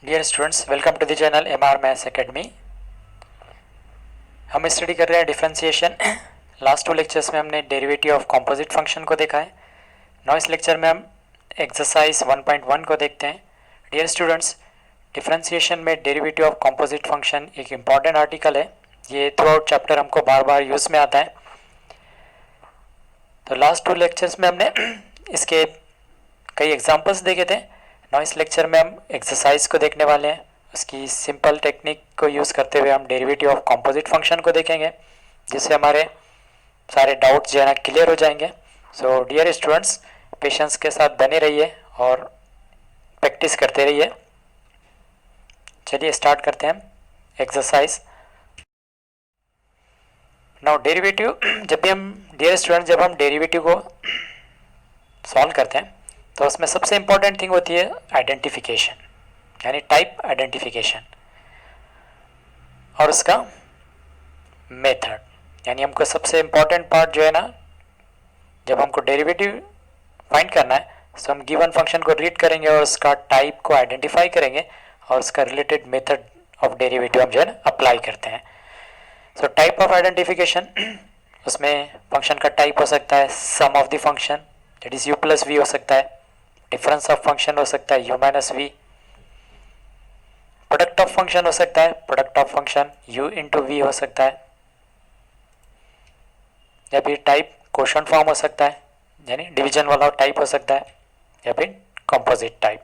Dear students, welcome to the channel MR maths academy. हम study कर रहे हैं डिफरेंशिएशन। लास्ट 2 लेक्चर्स में हमने डेरिवेटिव ऑफ कॉम्पोजिट फंक्शन को देखा है। नाउ इस लेक्चर में हम एक्सरसाइज 1.1 को देखते हैं। डियर स्टूडेंट्स, डिफरेंशिएशन में डेरिवेटिव ऑफ कॉम्पोजिट फंक्शन एक इम्पॉर्टेंट आर्टिकल है। ये थ्रू आउट चैप्टर हमको बार बार यूज़ में आता है। तो लास्ट 2 लेक्चर्स में हमने इसके कई एग्जाम्पल्स देखे थे। नाउ इस लेक्चर में हम एक्सरसाइज को देखने वाले हैं। उसकी सिंपल टेक्निक को यूज़ करते हुए हम डेरिवेटिव ऑफ कॉम्पोजिट फंक्शन को देखेंगे, जिससे हमारे सारे डाउट्स जो है ना क्लियर हो जाएंगे। सो डियर स्टूडेंट्स, पेशेंस के साथ बने रहिए और प्रैक्टिस करते रहिए। चलिए स्टार्ट करते हैं एक्सरसाइज। नाउ डेरिवेटिव जब हम डेरिवेटिव को सॉल्व करते हैं तो उसमें सबसे इम्पॉर्टेंट थिंग होती है आइडेंटिफिकेशन, यानी टाइप आइडेंटिफिकेशन, और उसका मेथड। यानी हमको सबसे इम्पॉर्टेंट पार्ट जो है ना, जब हमको डेरिवेटिव फाइंड करना है तो हम गिवन फंक्शन को रीड करेंगे और उसका टाइप को आइडेंटिफाई करेंगे और उसका रिलेटेड मेथड ऑफ डेरिवेटिव हम जो है ना अप्लाई करते हैं। सो टाइप ऑफ आइडेंटिफिकेशन, उसमें फंक्शन का टाइप हो सकता है sum of the function, that is u plus v हो सकता है, डिफरेंस ऑफ फंक्शन हो सकता है u minus V, product of function हो सकता है product of function u into V हो सकता है, या फिर टाइप क्वोशंट फॉर्म हो सकता है, यानी डिवीजन वाला टाइप हो सकता है, या फिर कंपोजिट टाइप,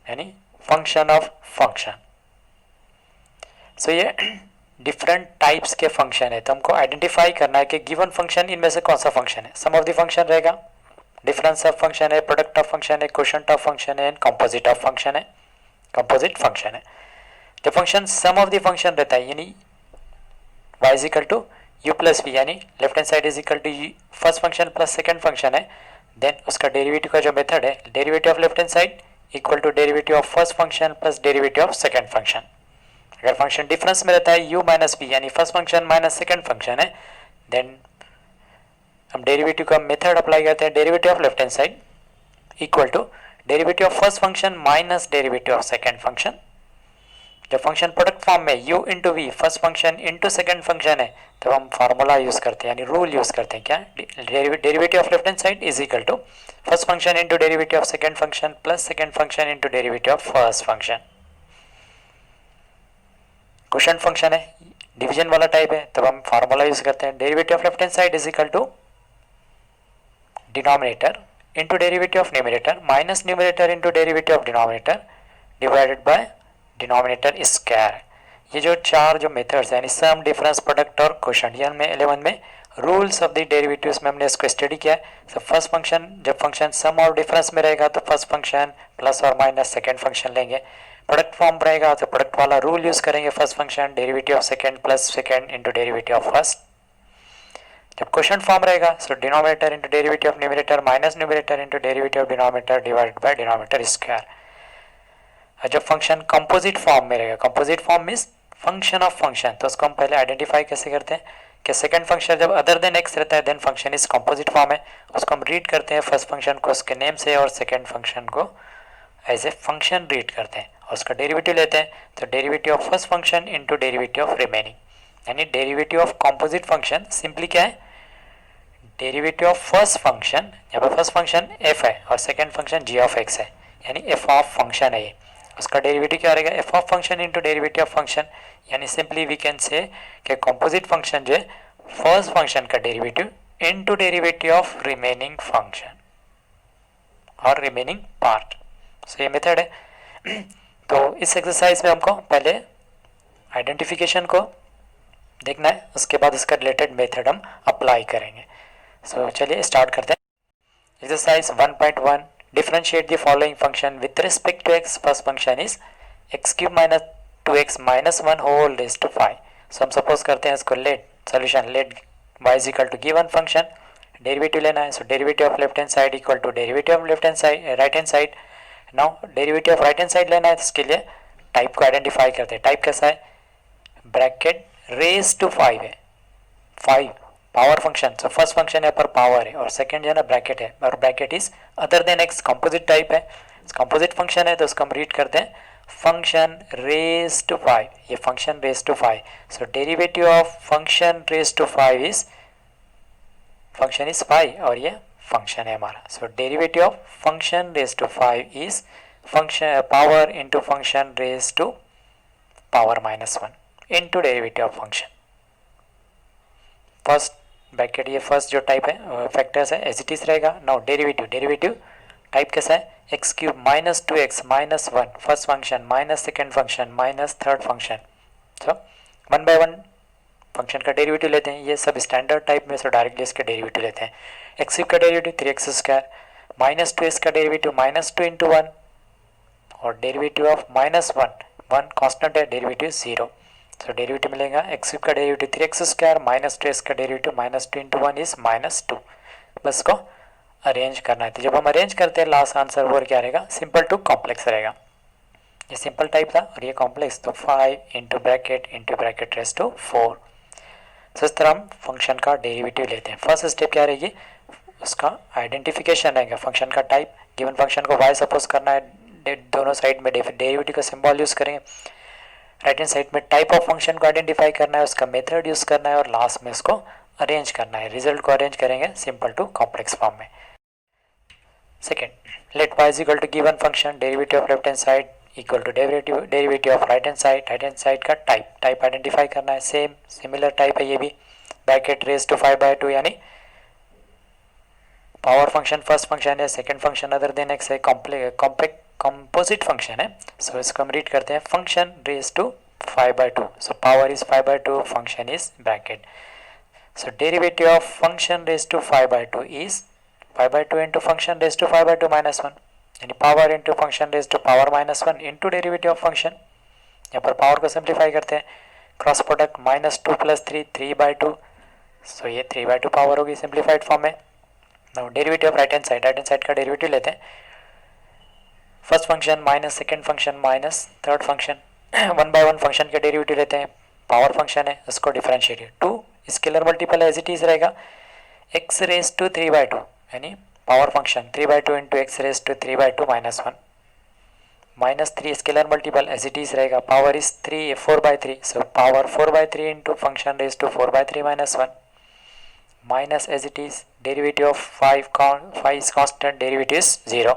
यानी फंक्शन ऑफ फंक्शन। सो ये डिफरेंट टाइप्स के फंक्शन है, तो हमको आइडेंटिफाई करना है कि गिवन फंक्शन इनमें से कौन सा फंक्शन है। सम ऑफ द फंक्शन रहेगा, डिफरेंस ऑफ फंक्शन है, प्रोडक्ट ऑफ फंक्शन है, क्वोशंट ऑफ फंक्शन है, कंपोजिट ऑफ फंक्शन है, कंपोजिट फंक्शन है। जब function sum of the function रहता है, यानी y is equal to u plus v, यानी left hand side is equal to first function plus second function है, then उसका डेरिवेटिव का जो मेथड है, derivative of left hand side equal to derivative of first function plus derivative of second function. अगर function difference में रहता है u minus V, यानी first function minus second function है, देन हम डेरिवेटिव का मेथड अप्लाई करते हैं, derivative of left hand side equal to derivative of first function minus derivative of second function. जब फंक्शन प्रोडक्ट फॉर्म में u into V first function into second function है, तो हम formula use करते हैं, यानी रूल यूज करते हैं। क्या? Derivative of left hand side is equal to first function into derivative of second function plus second function into derivative of first function. Quotient function है, डिवीजन वाला टाइप है, तब हम फार्मूला यूज करते हैं, derivative of left hand side is equal to denominator into derivative of numerator minus numerator into derivative of denominator divided by denominator square. ये जो चार जो मेथड्स हैं, सम, डिफरेंस, प्रोडक्ट और क्वोशंट, ये हमने 11 में रूल्स ऑफ द डेरिवेटिव्स में हमने इसको स्टडी किया है। तो फर्स्ट फंक्शन, जब फंक्शन सम और डिफरेंस में रहेगा तो फर्स्ट फंक्शन प्लस और माइनस सेकंड फंक्शन लेंगे, प्रोडक्ट फॉर्म रहेगा तो प्रोडक्ट वाला रूल यूज करेंगे, first function derivative of second plus second into derivative of first. जब क्वोशंट फॉर्म रहेगा सो denominator into derivative of numerator minus numerator into derivative of denominator divided by denominator square. जब function composite form में रहेगा, composite form means function of function, तो उसको हम पहले identify कैसे करते हैं कि सेकंड फंक्शन जब अदर देन एक्स रहता है then function is composite form है। उसको हम रीड करते हैं फर्स्ट फंक्शन को उसके नेम से और सेकंड फंक्शन को एज ए फंक्शन रीड करते हैं और उसका डेरिवेटिव लेते हैं। तो derivative of first function into derivative of remaining, यानी derivative of composite function simply क्या है, डेरिवेटिव ऑफ फर्स्ट फंक्शन, यहाँ पर फर्स्ट फंक्शन f है और second function g of x है, यानी f ऑफ फंक्शन है ये, उसका डेरिवेटिव क्या रहेगा, f of function into derivative of function, यानी सिंपली वी कैन से कि कंपोजिट फंक्शन जो है फर्स्ट फंक्शन का derivative into derivative of remaining function और रिमेनिंग पार्ट। सो ये मेथड है। तो इस एक्सरसाइज में हमको पहले आइडेंटिफिकेशन को देखना है, उसके बाद उसका रिलेटेड मेथड हम अप्लाई करेंगे। सो चलिए स्टार्ट करते हैं। Exercise 1.1, differentiate the following function with respect to x। First function is x cube minus 2x minus 1 whole raise to 5। So हम सपोज करते हैं इसको let solution, let y is equal to given function, derivative लेना है। So derivative of left hand side equal to derivative of left hand side right hand side. Now derivative of right hand side लेना है, तो इसके लिए type को identify करते हैं। टाइप कैसा है, ब्रैकेट रेज टू 5 है, 5 power function. So first function यहाँ पर पावर है और सेकंड जो है ना ब्रैकेट है, और bracket is other than x, composite type है, कंपोजिट फंक्शन है, तो उसको हम रीड करते हैं फंक्शन रेज टू 5, ये function raise to 5. So derivative of function raise to 5 is, function is 5 और ये फंक्शन है हमारा. So derivative of function raise to 5 is function power into function raise to power -1 into derivative of function. First bracket, ये first जो type है factors है as it is रहेगा. Now derivative type कैसा है, x cube minus 2x minus 1 first function minus second function minus third function. So 1 by 1 function का derivative लेते हैं. ये सब स्टैंडर्ड टाइप में, सो डायरेक्टली इसका डेरिवेटिव लेते हैं. एक्स क्यूब का डेरिवेटिव 3x², माइनस 2x का डेरिवेटिव -2 इंटू 1 और डेरिवेटिव ऑफ -1 कांस्टेंट है, डेरिवेटिव 0. सो डेरिवेटिव मिलेगा एक्स क्यूब का डेरिवेटिव 3x² माइनस 2x का डेरिवेटिव -2 इंटू 1 इज -2. बस को अरेंज करना है. तो जब हम अरेंज करते हैं लास्ट आंसर वो क्या रहेगा, सिंपल टू कॉम्प्लेक्स रहेगा. ये सिंपल टाइप था और ये कॉम्प्लेक्स, तो 5 इंटू ब्रैकेट रेस टू 4. तो इस तरह हम फंक्शन का डेरिवेटिव लेते हैं. फर्स्ट स्टेप क्या रहेगी, उसका आइडेंटिफिकेशन रहेगा. फंक्शन का टाइप, गिवन फंक्शन को y सपोज करना है, दोनों साइड में डेरिवेटिव का सिंबल यूज़ करेंगे. राइट हैंड साइड में टाइप ऑफ फंक्शन को आइडेंटिफाई करना है, उसका मेथड यूज़ करना है और लास्ट में उसको अरेंज करना है. रिजल्ट को अरेंज करेंगे सिंपल टू कॉम्प्लेक्स फॉर्म में. Second, let y is equal to given function derivative of left hand side equal to derivative of right hand side का टाइप आइडेंटिफाई करना है. सिमिलर टाइप है ये भी. ब्रैकेट रेज टू 5/2 यानी power function first function है, second function other than x है, composite function है. सो इसको हम रीड करते हैं function raise to 5/2. So power is 5/2, function is bracket. So derivative of function raise to 5/2 is 5/2 into function raise to 5/2 -1 यानी power into function raise to power -1 into derivative of function. यहाँ पर power को simplify करते हैं. Cross product -2 + 3 3/2. सो ये 3/2 power होगी simplified form में. Now derivative of right hand side का डेरिवेटिव लेते हैं. First function minus second function minus third function 1 by 1 function के डेरिवेटिव लेते हैं. पावर फंक्शन है, उसको differentiate 2 scalar multiple as it is रहेगा. x रेज टू 3/2 यानी power function 3/2 into x raise to 3/2 -1 -3 scalar multiple as it is रहेगा. Power is 4/3. So power 4/3 into function raise to 4/3 -1 minus as it is derivative of 5 is constant, derivative is 0.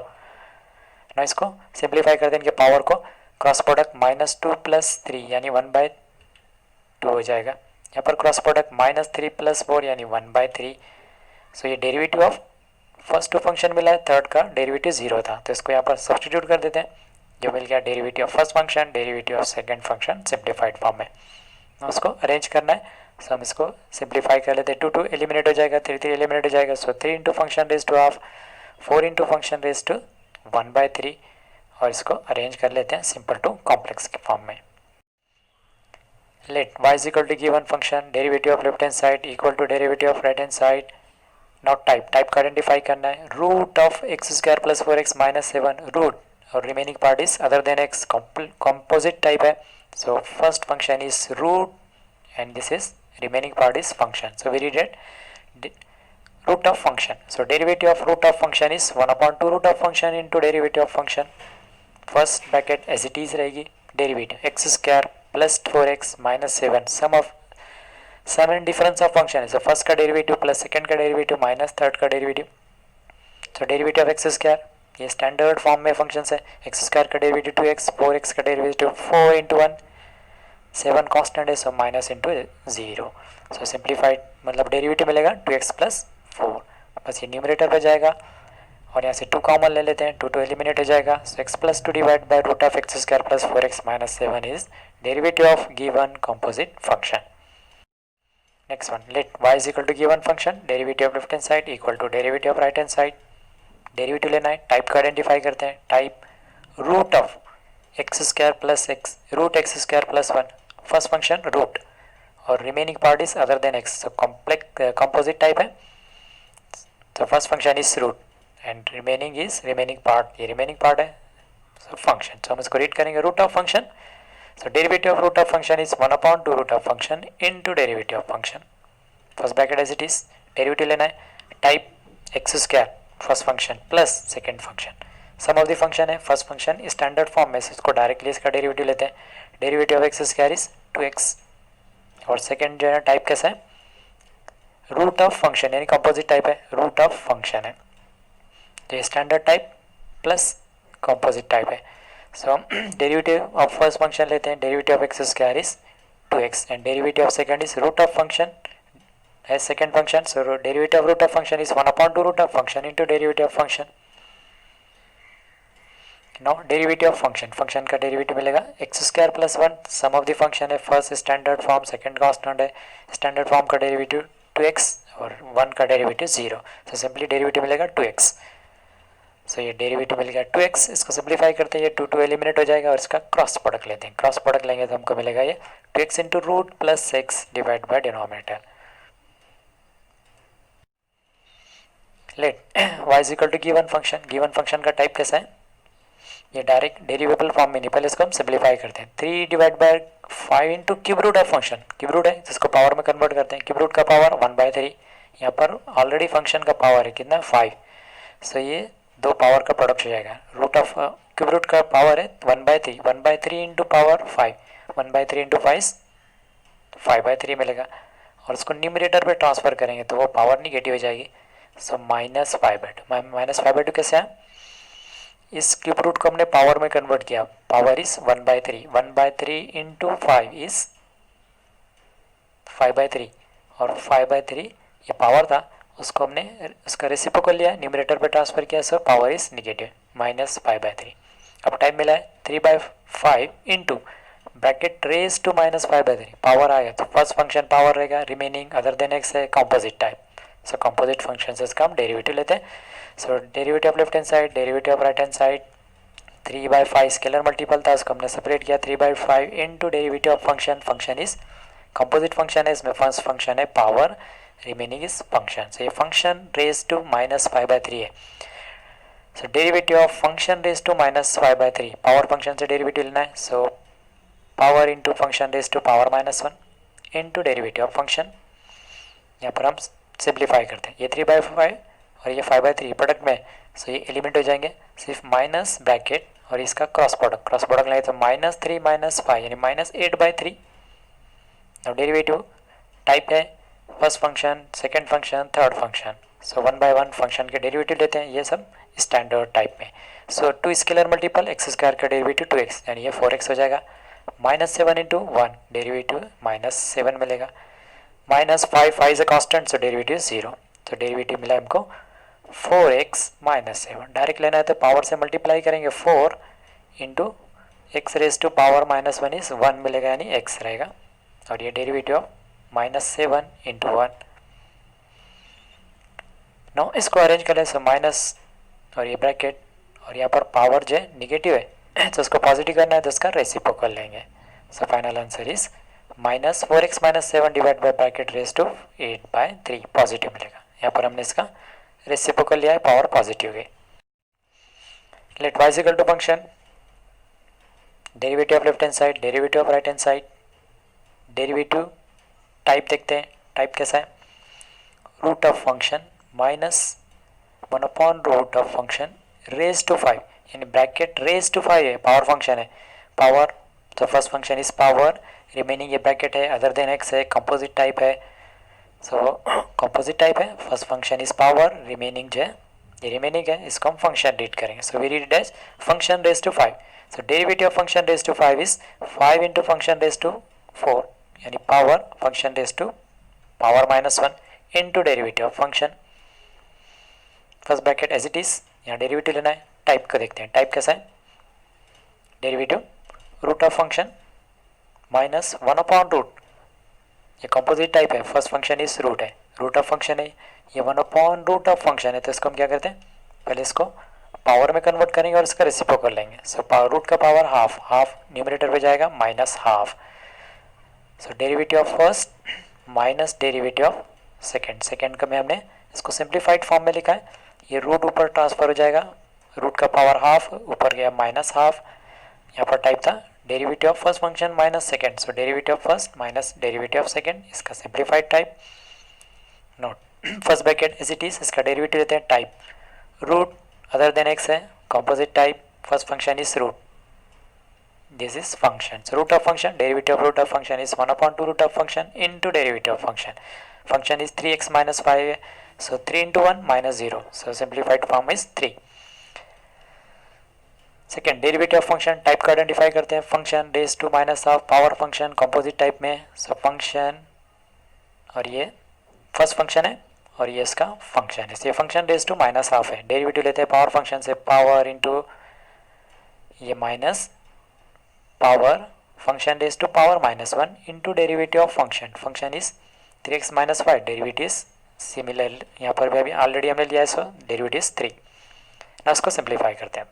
ना इसको simplify कर दें इनके power को. Cross product -2 + 3 यानी 1/2 हो जाएगा. यहाँ पर क्रॉस प्रोडक्ट -3 + 4 यानी 1/3. सो ये derivative of first two function मिला है, थर्ड का डेरिवेटिव 0 था, तो इसको यहाँ पर सब्सटीट्यूट कर देते हैं. जो मिल गया derivative of first function derivative of second function simplified form में. उसको अरेंज करना है. सो हम इसको सिंप्लीफाई कर लेते हैं. 2 एलिमिनेट हो जाएगा, 3 एलिमिनेट हो जाएगा. So 3 into function raise to half, 4 into function raise to 1/3 और इसको अरेंज कर लेते हैं सिंपल टू कॉम्प्लेक्स के फॉर्म में. Let y is equal to given function derivative of left hand side equal to derivative of right hand side. Not type का identify करना है. Root of x² + 4x -7 root और remaining part is other than x, composite type है. So first function is root and this is remaining part is function. So we read it root of function. So derivative of root of function is 1/2 root of function into derivative of function. First bracket as it is रहेगी. Derivative x² + 4x -7 sum and difference of function है. So first का derivative plus second का derivative minus third का derivative. So derivative of x² ये standard form में function है. x² का derivative 2x, 4x का डेरिवेटिव 4 इंटू 1, 7 कांस्टेंट है, सो माइनस इंटू 0. सो सिंप्लीफाइड मतलब डेरिवेटिव मिलेगा 2x + 4. बस ये न्यूमरेटर पे जाएगा और यहाँ से 2 कॉमन ले लेते हैं. 2 एलिमिनेट हो जाएगा. So x + 2 divide by root of x² + 4x -7 is derivative of given composite function. Next one, let y is equal to given function derivative of left hand side equal to derivative of right hand side. Derivative लेना है. Type का identify करते हैं. Type root of x² + x root x² + 1 first function root और remaining part is other than x. So composite type है. तो first function is root and remaining is remaining part, ये remaining part है. So function, so हम इसको read करेंगे root of function. So derivative of root of function is 1/2 root of function into derivative of function. First bracket as it is. Derivative लेना है. Type x² first function plus second function. Sum of the function है, first function standard form में से इसको directly इसका derivative लेते हैं, derivative of x square is 2x। और सेकेंड जो है टाइप कैसा है, रूट ऑफ फंक्शन यानी कंपोजिट टाइप है, रूट ऑफ फंक्शन है, तो ये standard type plus composite type है। सो हम डेरिवेटिव ऑफ फर्स्ट फंक्शन लेते हैं, derivative of x square is 2x and derivative of second is root of function as second function. So derivative of root of function is 1 upon 2 root of function into derivative of function. Now derivative of function, function का derivative मिलेगा x square plus 1, sum of the function है, first standard form, second constant है, standard form का derivative 2x और 1 का derivative 0, so simply derivative मिलेगा 2x। so ये derivative मिल गया 2x, इसको सिंप्लीफाई करते हैं, ये 2 एलिमिनेट हो जाएगा और इसका क्रॉस प्रोडक्ट लेते हैं, क्रॉस प्रोडक्ट लेंगे तो हमको मिलेगा ये 2x into root plus X divide by denominator. Let y is equal to given function, given function का टाइप कैसा है, ये डायरेक्ट डेरिवेबल फॉर्म में नहीं, पहले इसको हम सिंप्लीफाई करते हैं, 3 divide by 5 into cube root of function, cube root है जिसको पावर में कन्वर्ट करते हैं, क्यूब रूट का पावर 1/3, यहाँ पर ऑलरेडी फंक्शन का पावर है कितना 5, सो ये दो पावर का प्रोडक्ट हो जाएगा, रूट ऑफ क्यूब रूट का पावर है 1/3, 1/3 इंटू पावर 5, 1/3 इंटू 5/3 मिलेगा, और उसको न्यूमरेटर पे ट्रांसफर करेंगे तो वो पावर निगेटिव हो जाएगी, सो -5/2 कैसे है, इस क्यूब रूट को हमने पावर में कन्वर्ट किया, पावर इज 1/3, 1/3 इंटू 5 इज 5/3 और 5/3 ये पावर था, उसको हमने उसका रेसिप्रोकल लिया, न्यूमरेटर पे ट्रांसफर किया, सो पावर इज नेगेटिव -5/3। अब टाइम मिला है 3/5 into bracket raise to -5/3, power आएगा तो फर्स्ट फंक्शन पावर रहेगा, रिमेनिंग अदर देन एक्स है composite type, so composite function से इसका हम डेरिवेटिव लेते हैं। So derivative of left hand side, derivative of right hand side, 3/5 scalar multiple था उसको हमने सेपरेट किया, 3/5 into derivative of function, function is composite function है, इसमें फर्स्ट फंक्शन है power, remaining is function, so ये फंक्शन रेज टू -5/3 है, so derivative of function raise to -5/3, power function से डेरिवेटिव लेना है, so power into function raise to power -1 into derivative of function, यहाँ पर हम सिंप्लीफाई करते हैं, ये 3/5 और ये 5/3 प्रोडक्ट में, सो ये एलिमेंट हो जाएंगे, सिर्फ माइनस ब्रैकेट और इसका क्रॉस प्रोडक्ट लगे तो -3 -5 यानी -8/3। अब डेरिवेटिव टाइप है first function, second function, third function, so 1 by 1 function के डेरिवेटिव लेते हैं, ये सब स्टैंडर्ड टाइप में। So 2 scalar multiple x square का डेरिवेटिव 2x यानी ये 4x हो जाएगा, -7 इंटू 1 डेरिवेटिव -7 मिलेगा, -5 is a constant so derivative 0, तो डेरिवेटिव मिला हमको 4x -7, डायरेक्ट लेना है तो पावर से मल्टीप्लाई करेंगे, 4 into x raise to power -1 is 1 मिलेगा यानी x रहेगा, और ये डेरिवेटिव ऑफ -7 इंटू 1। नो इसको अरेंज करें, सो माइनस और ये ब्रैकेट और यहाँ पर पावर जो है निगेटिव है तो उसको पॉजिटिव करना है तो उसका रेसिप्रोकल लेंगे, so final answer is -4x -7 divide by bracket raise to 8/3 positive मिलेगा, यहाँ पर हमने इसका रेसिप्रोकल लिया है, पावर पॉजिटिव है। Let y is equal to function, derivative of left hand side, derivative of right hand side, derivative type देखते हैं, टाइप कैसा है, root of function -1 upon root of function raise to 5 यानी bracket raise to 5 है, power function है, power तो first function is power, remaining ये bracket है, अदर देन एक्स है, कंपोजिट टाइप है, सो कंपोजिट टाइप है, first function is power, remaining जो है ये रिमेनिंग है, इसको हम फंक्शन रीड करेंगे, so we read it as function raise to 5, so derivative of function raise to 5 is 5 into function raise to 4 यानी power function raise to power -1 into derivative of function, first bracket as it is, यहाँ derivative लेना है, type को देखते हैं, type कैसा है, derivative root of function -1 upon root, ये कंपोजिट टाइप है, फर्स्ट फंक्शन इज रूट है, रूट ऑफ फंक्शन है, ये 1 अपॉन रूट ऑफ फंक्शन है, तो इसको हम क्या करते हैं, पहले इसको पावर में कन्वर्ट करेंगे और इसका रेसिप्रोकल लेंगे, सो पावर रूट का पावर हाफ न्यूमरेटर पे जाएगा -12, so derivative of first minus derivative of second का में हमने इसको सिंप्लीफाइड फॉर्म में लिखा है, ये रूट ऊपर ट्रांसफर हो जाएगा, रूट का पावर हाफ ऊपर गया -12, यहाँ पर टाइप था derivative of first function minus second, so derivative of first minus derivative of second, इसका simplified type, note first bracket as it is, इसका डेरिवेटिव लेते हैं, type root other than x है, composite type, first function is root. This is function. So root of function, derivative of root of function is 1 upon 2 root of function into derivative of function. Function is 3x minus 5, so 3 into 1 minus 0. So simplified form is 3. Second derivative of function type का identify करते हैं, function raise to minus half power function composite type में. So function और ये first function है और ये इसका फंक्शन है. ये function raise to minus half है. डेरिवेटिव लेते हैं पावर फंक्शन से, पावर इंटू ये minus power function raise to power minus 1 into derivative of function. Function is 3x minus 5. Derivative similar यहाँ पर भी अभी ऑलरेडी हमने लिया है, सो डेरिवेटिव 3. ना उसको सिंप्लीफाई करते हैं.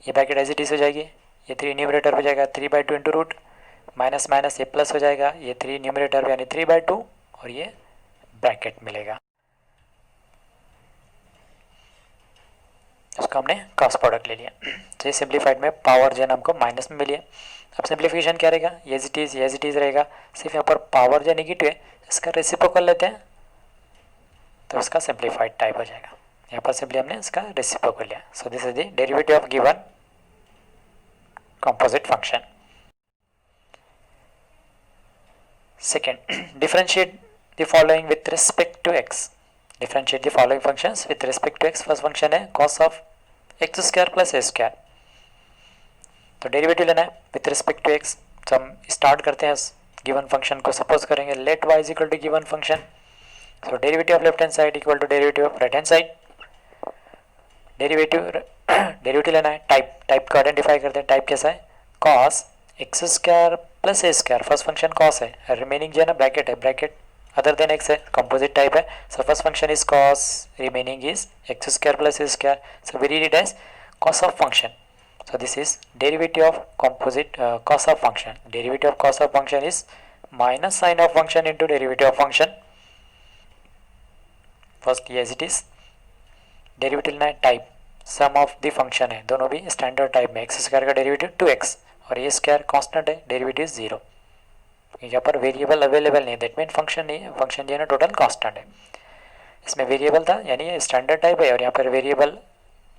ये ब्रैकेट एज इट इज हो जाएगी. ये 3 न्यूमरेटर हो जाएगा 3/2 इंटू रूट, माइनस माइनस ये प्लस हो जाएगा. ये 3 न्यूमरेटर यानी 3/2 और ये ब्रैकेट मिलेगा. उसको हमने क्रॉस प्रोडक्ट ले लिया. तो ये सिंप्लीफाइड में पावर जन हमको माइनस में मिली है. अब सिंप्लीफिकेशन क्या रहेगा, एज इट इज रहेगा. सिर्फ यहाँ पर पावर जो नेगेटिव है इसका रेसिप्रोकल लेते हैं तो इसका सिंप्लीफाइड टाइप हो जाएगा. यहाँ पर सिंपली हमने इसका रेसिप्रोकल लिया. सो this is the derivative of given composite function. Second, differentiate the following with respect to x. Differentiate the following functions with respect to x. First function है cos of x square plus a square. तो derivative लेना है with respect to x. तो हम start करते हैं given function को. Suppose करेंगे let y is equal to given function. So derivative of left hand side equal to derivative of right hand side. Derivative लेना है. टाइप को आइडेंटिफाई करते हैं. टाइप कैसा है, cos x square plus a square. First function cos है, remaining जो है ना ब्रैकेट है, ब्रैकेट अदर देन एक्स है, कंपोजिट टाइप है. So first function is cos, remaining is x square plus a square. So we read it as cos of function. So this is derivative of composite cos of function. Derivative of cos of function is minus sine of function into derivative of function. First as it is. Derivative लेना है. Type sum of the function है, दोनों भी standard type में. X square का derivative 2x और ये square constant है, डेरिवेटिव 0. यहाँ पर वेरिएबल अवेलेबल नहीं है, दैट मीन फंक्शन नहीं है. फंक्शन जो है ना टोटल कांस्टेंट है. इसमें वेरिएबल था यानी ये स्टैंडर्ड टाइप है और यहाँ पर वेरिएबल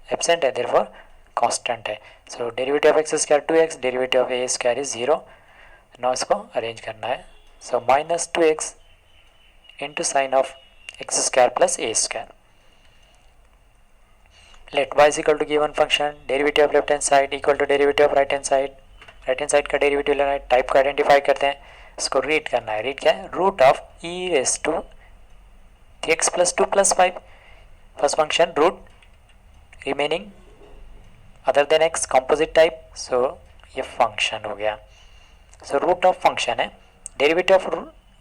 एब्सेंट है, देयरफॉर कांस्टेंट है. So derivative of x square 2x, derivative of a square is 0. Now इसको अरेंज करना है. So minus 2x into sine of x square plus a square. Let y is equal to given function, derivative of left hand side equal to derivative of right hand side. Right hand side का derivative लेना है. Type को identify करते हैं, इसको read करना है. Read क्या है, root of e raise to 3x plus 2 plus 5. First function root, remaining other than x, composite type. So ये फंक्शन हो गया. सो रूट ऑफ फंक्शन है, derivative of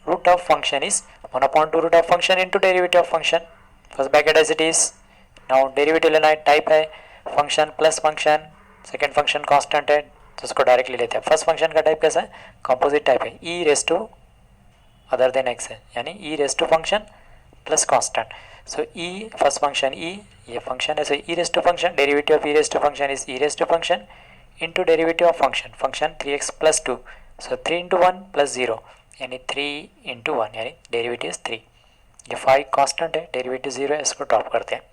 root of function is 1 upon 2 root of function into derivative of function. First bracket as it is. Now derivative लेना है. Type है function plus function, second function constant है तो उसको directly लेते हैं. First function का type कैसा है, कंपोजिट टाइप है. E raise to other than x है यानी e raise to function plus constant. So e first function e, ये फंक्शन है. So e raise to function, derivative of e raise to function is e raise to function into derivative of function. Function 3x plus 2. So 3 into 1 plus 0 यानी 3 into 1 यानी derivative 3. ये 5 constant है, derivative 0 है, इसको drop करते हैं.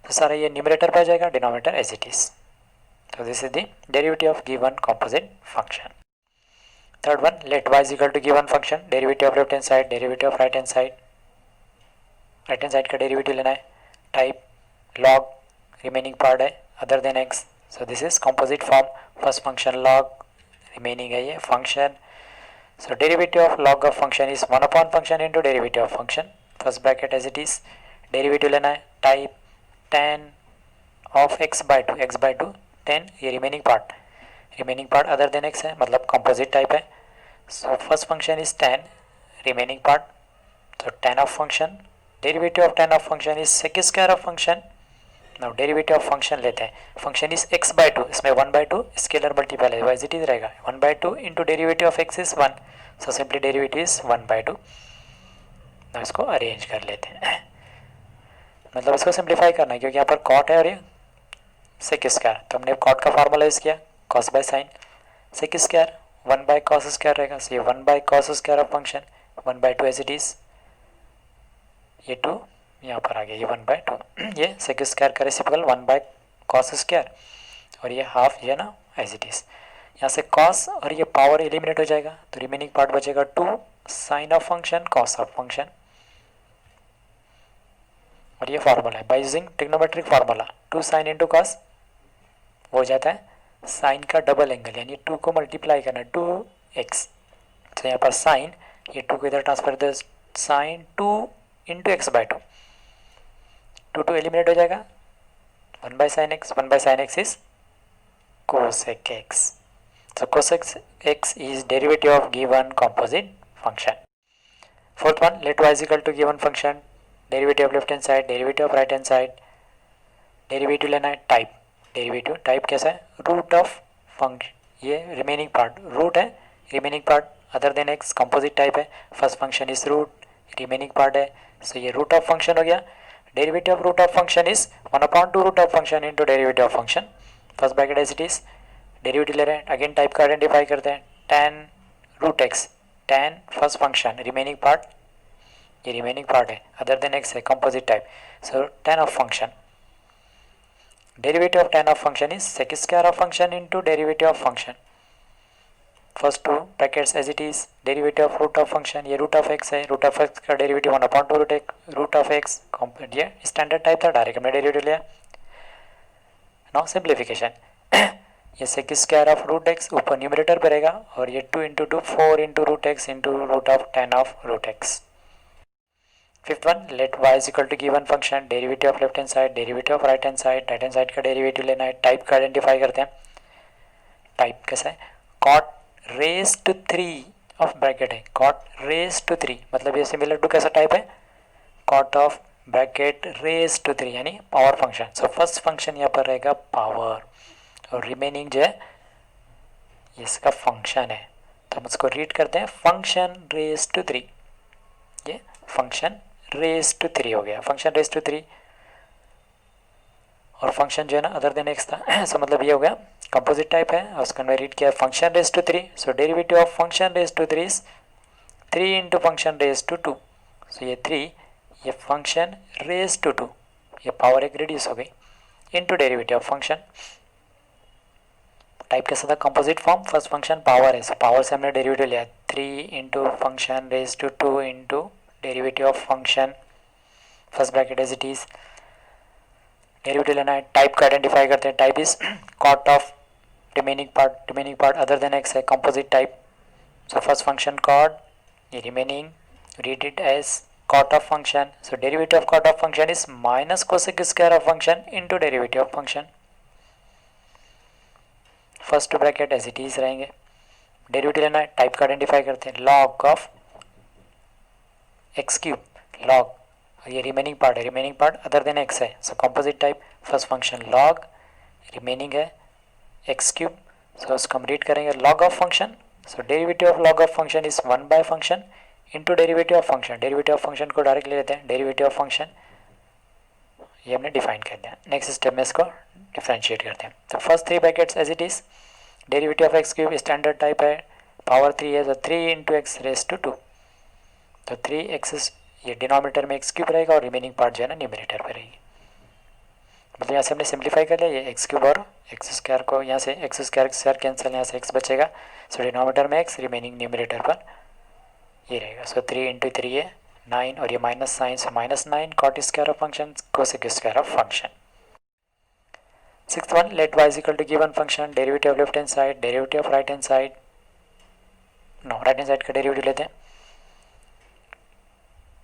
तो सारा ये न्यूमरेटर पे आ जाएगा, डिनोमिनेटर एज इट इज. तो this is the derivative of given composite function. Third one, let y is equal to given function, derivative of left hand side, derivative of right hand side. Right hand side का derivative लेना है. Type log, remaining part है other than x. So this is composite form. First function log, remaining है ये function. So derivative of log of function is 1 upon function into derivative of function. First bracket as it is. Derivative लेना है. Type tan of x by 2 10, ये remaining part other than x है मतलब composite type है. So first function is tan, remaining part तो tan of function. Derivative of tan of function is sec square of function. Now derivative of function लेते हैं. Function is x by 2, इसमें 1 by 2 scalar multiple है, as it is रहेगा. 1 by 2 into derivative of x is 1. So simply derivative is 1 by 2. Now इसको arrange कर लेते हैं, मतलब इसको सिंप्लीफाई करना है क्योंकि यहाँ पर कॉट है और ये सेक स्क्वायर. तो हमने कॉट का फार्मूला यूज़ किया, cos by sine. Sec square 1 by cos square रहेगा. सो ये 1 by cos square of function, 1 by 2 as it is. ये 2 यहाँ पर आ गया ये 1/2, ये सेक स्क्वायर का रेसिप्रोकल 1/cos², और ये हाफ ये ना एज इट इज़। यहाँ से कॉस और ये पावर एलिमिनेट हो जाएगा, तो रिमेनिंग पार्ट बचेगा 2 sine of function cos of function, और ये फार्मूला है by using trigonometric formula 2 sine into cos हो जाता है साइन का डबल एंगल, यानी 2 को मल्टीप्लाई करना 2x, तो यहाँ पर साइन, ये 2 को इधर ट्रांसफर दे, साइन 2 इंटू x/2, 2 एलिमिनेट हो जाएगा, 1/sin x, 1/sin x is cosec x. So cosec x is derivative of given composite function. Fourth one, let y is equal to given function, derivative of left hand side, derivative of right hand side, derivative लेना है type, derivative type कैसा है, root of function, ये remaining part root है, remaining part other than x composite type है, first function is root, remaining part है, so ये root of function हो गया, derivative of root of function is 1/2 root of function into derivative of function, first bracket as it is, derivative ले रहे हैं, again type का identify करते हैं, tan root x, tan first function, remaining part, ये remaining part है other than x है, composite type, so tan of function, derivative of tan of function is sec square of function into derivative of function, first two brackets as it is, derivative of root of function, ये root of x है, root of x का derivative 1/2 root of x, ये standard type था, direct हमने derivative लिया, now simplification, ये sec square of root x ऊपर numerator पर रहेगा, और ये 2 into 2 4 into root x into root of tan of root x. Fifth one, let y is equal to given function, derivative of left hand side, derivative of right hand side का derivative लेना है, type का identify करते हैं, type कैसा है, cot raise to 3 of bracket है, cot raise to 3, मतलब ये सिमिलर टू कैसा टाइप है, cot of bracket raise to 3 यानी power function, so first function यहाँ पर रहेगा पावर, और रिमेनिंग जो है ये इसका फंक्शन है, तो हम उसको रीड करते हैं फंक्शन रेज टू 3, ये फंक्शन रेज टू 3 हो गया, फंक्शन रेज टू 3, और फंक्शन जो है ना अदर देन एक्स था, सो मतलब ये हो गया कंपोजिट टाइप है, और उसका मैं रीड किया function raise to 3, so derivative of function raise to 3 is 3 into function raise to 2, so ये 3, ये फंक्शन रेज टू 2, ये पावर एक रिड्यूस हो गई, into derivative of function, type कैसा था, composite form, first function power है, सो पावर से हमने डेरिवेटिव लिया 3 into function raise to 2 into derivative of function, first bracket as it is, derivative लेना है, टाइप का आइडेंटिफाई करते हैं, type is cot of remaining part other than x है, composite type, so first function cot, ये remaining read it as cot of function, so derivative of cot of function is minus cosec square of function into derivative of function, first two bracket as it is रहेंगे, derivative लेना है, type का identify करते हैं, log of x cube, log, ये remaining part है, remaining part other than x है, so composite type, first function log, remaining है एक्स क्यूब, सो उसको हम रीड करेंगे log of function, so derivative of log of function is 1 function into derivative of function, derivative of function को direct ले लेते हैं, derivative of function ये हमने डिफाइन कर दिया, नेक्स्ट स्टेप में इसको डिफ्रेंशिएट करते हैं, तो first 3 brackets as it is, derivative of x cube standard type है, पावर 3 है, तो 3 इंटू एक्स रेज टू 2, तो 3x ये डिनोमिनेटर में एक्स क्यूब रहेगा, और रिमेनिंग पार्ट जो है ना न्यूमरेटर पर रहेगी, मतलब यहाँ से हमने सिंप्लीफाई कर लिया, ये एक्स क्यूब और एक्स स्क्वायर को यहाँ से एक्स स्क्वायर कैंसिल, यहाँ से एक्स बचेगा, सो डिनोमिनेटर में एक्स, रिमेनिंग न्यूमरेटर पर ये रहेगा, सो 3 इंटू 3 है 9, और ये माइनस साइन से -9 cot square of function cosec square of function. Sixth one, let y is equal to given function, derivative of left hand side, derivative of right hand side, no right hand side का derivative लेते हैं,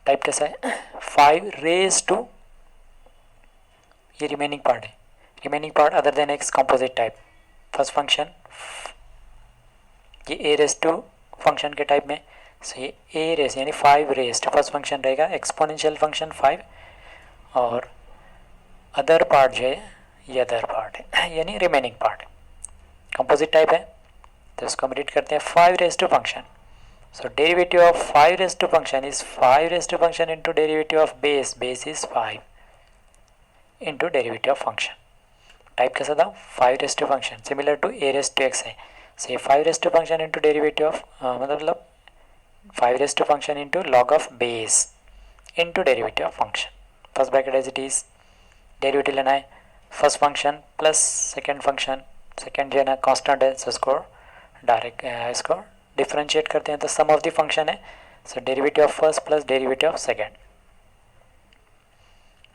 type कैसा है 5 raise to, ये remaining part है, remaining part other than x composite type, first function ये a raise to function के type में, सो ये ए रेज यानी 5 रेज टू फर्स्ट फंक्शन रहेगा, एक्सपोनेंशियल फंक्शन 5, और अदर पार्ट जो है ये अदर पार्ट है यानी रिमेनिंग पार्ट, कंपोजिट टाइप है, तो इसको हम रीड करते हैं 5 raise to function, so derivative of 5 raised to function is 5 raised to function into derivative of base is 5 into derivative of function, type कैसा था 5 raised to function similar to a raised to x है, say 5 raised to function into derivative of मतलब 5 raised to function into log of base into derivative of function, first bracket as it is, derivative लेना है first function plus second function, second जो है ना constant है, so इसको direct इसको differentiate करते हैं तो सम ऑफ द फंक्शन है, so derivative of first plus derivative of second,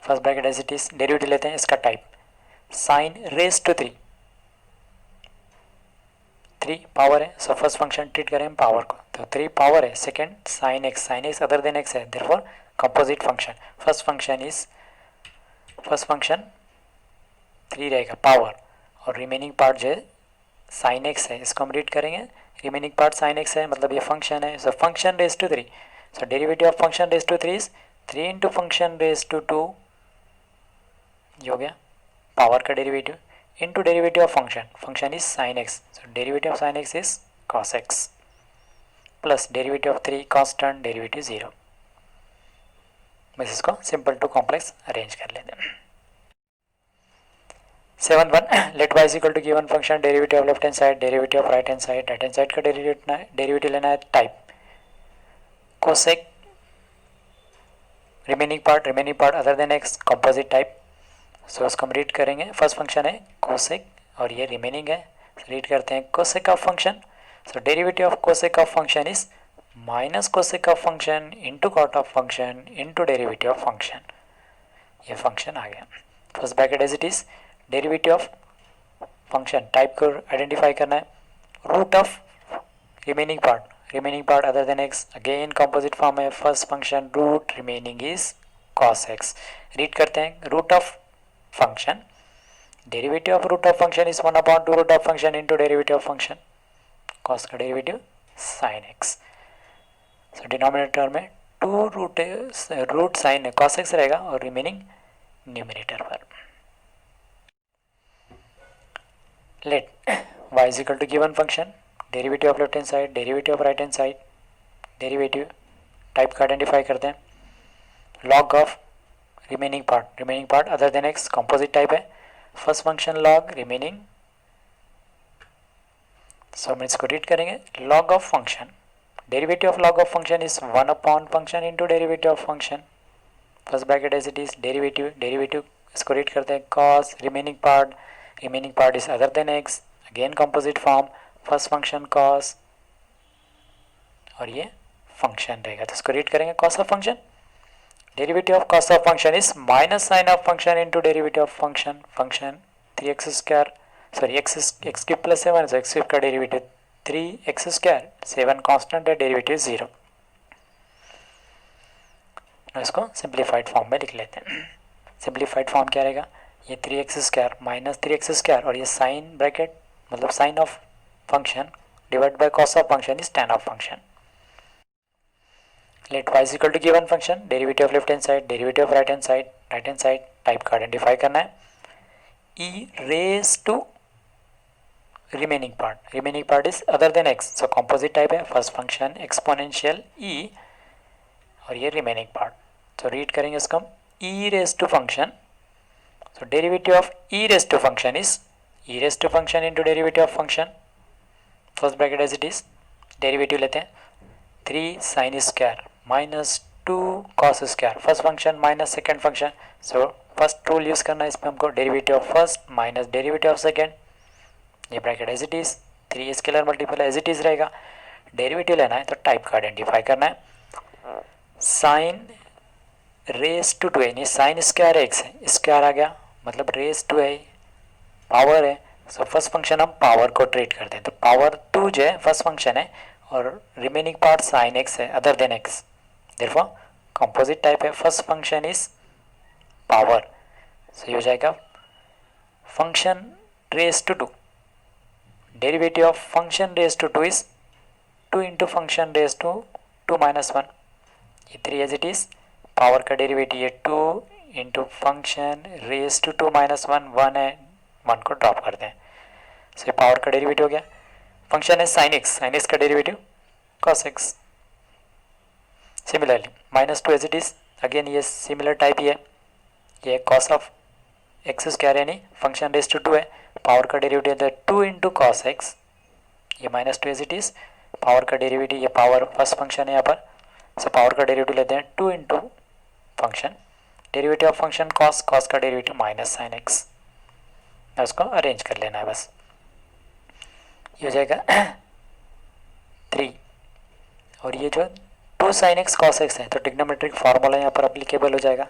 first bracket as it is, derivative लेते हैं इसका type sine raise to 3, 3 power है, सो फर्स्ट फंक्शन ट्रीट करें हम पावर को, तो 3 पावर है, second sine x other than x है, therefore composite function, first function 3 रहेगा पावर, और रिमेनिंग पार्ट जो है साइन एक्स है, इसको हम रीड करेंगे, रिमेनिंग पार्ट साइन एक्स है, मतलब ये फंक्शन है, so function raise to 3, so derivative of function raise to 3 is 3 into function raise to 2, ये हो गया पावर का derivative, into derivative of function is sine x, so derivative of sine x is cos x, plus derivative of 3 constant, derivative 0, बस इसको simple to complex arrange कर लेते हैं। 7.1 let y is equal to given function, derivative of left hand side, derivative of right hand side का derivative लेना है type cosec, remaining part other than x, composite type, so इसको हम read करेंगे, first function है cosec और ये remaining है, रीड करते हैं cosec of function, so derivative of cosec of function is minus cosec of function into cot of function into derivative of function, ये फंक्शन आ गया, first bracket as it is, derivative of function type को identify करना है, root of remaining part other than x, again composite form है, first function root remaining is cos x, read करते हैं root of function, derivative of root of function is 1/2 root of function into derivative of function, cos का derivative sine x, so denominator में 2 root sine cos x रहेगा और remaining numerator पर। Let y is equal to given function, derivative of left hand side, derivative of right hand side, derivative type का identify करते हैं, log of remaining part other than x, composite type है, first function log remaining, सो हम इसको read करेंगे, log of function, derivative of log of function is 1 function into derivative of function, first bracket as it is, derivative इसको read करते हैं cos remaining part is other than x, again composite form, first function cos और ये function रहेगा, तो इसको read करेंगे cos of function, derivative of cos of function is minus sine of function into derivative of function 3x² sorry x cube plus 7, so x cube का derivative 3x², 7 constant है, derivative 0, इसको simplified form में लिख लेते हैं, simplified form क्या रहेगा, ये 3x² माइनस 3x² और ये साइन ब्रैकेट मतलब sine of function divide by cos of function is tan of function, let y is equal to given function, derivative of left hand side, derivative of right hand side type का identify करना है, e raise to remaining part is other than x, so composite type है, first function exponential e और ये remaining part, तो read करेंगे इसको हम e raise to function, so derivative of e raised to function is e raised to function into derivative of function, first bracket as it is, derivative लेते हैं 3 sin square minus 2 cos square, first function minus second function, so first rule use करना है इसमें हमको, derivative of first minus derivative of second, ये bracket as it is, 3 scalar multiple as it is रहेगा, derivative लेना है तो type का आइडेंटिफाई करना है, साइन रेज टू 2 यानी साइन स्क्वायर एक्स है, स्क्वायर आ गया मतलब रेज टू है, पावर है, सो फर्स्ट फंक्शन हम पावर को ट्रीट करते हैं, तो पावर 2 जो है फर्स्ट फंक्शन है और रिमेनिंग पार्ट साइन एक्स है other than x, therefore composite type है, first function is power, so ये हो जाएगा function raise to 2, derivative of function raise to 2 is 2 into function raise to 2 minus 1, ये 3 as it is, power का derivative ये 2 into function raise to 2 minus 1 है, 1 को drop करते हैं, सो पावर का डेरिवेटिव हो गया, फंक्शन है साइन एक्स का derivative cos x, similarly minus 2 as it is, again ये सिमिलर टाइप ही है, ये कॉस ऑफ x² यानी फंक्शन रेज टू 2 है, पावर का डेरिवेटिव है 2 इंटू कॉस एक्स, ये minus 2 as it is, power का डेरिवेटिव ये पावर फर्स्ट फंक्शन है यहाँ पर, सो पावर का डेरिवेटिव लेते हैं 2 into function derivative of function cos, cos का डेरिवेटिव माइनस साइन एक्स, उसको अरेंज कर लेना है बस। ये हो जाएगा 3, और ये जो 2 साइन एक्स कॉस एक्स है तो ट्रिग्नोमेट्रिक फार्मूला यहाँ पर अप्लीकेबल हो जाएगा।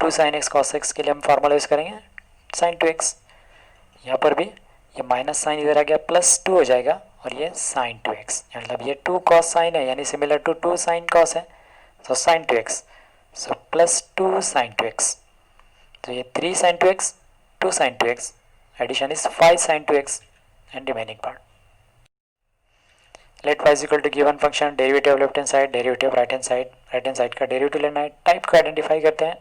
2 साइन एक्स कॉस एक्स के लिए हम फार्मूला यूज़ करेंगे साइन 2x। यहाँ पर भी ये माइनस साइन इधर आ गया, +2 हो जाएगा और ये साइन 2x, मतलब ये 2 कॉस साइन है यानी सिमिलर टू 2 साइन कॉस है, सो साइन 2x, सो +2 साइन 2x, तो ये 3 sine 2x, 2 sine 2x, addition is 5 sine 2x and remaining part. Let y is equal to given function, derivative of left hand side, derivative right hand side का derivative लेना है। Type को identify करते हैं।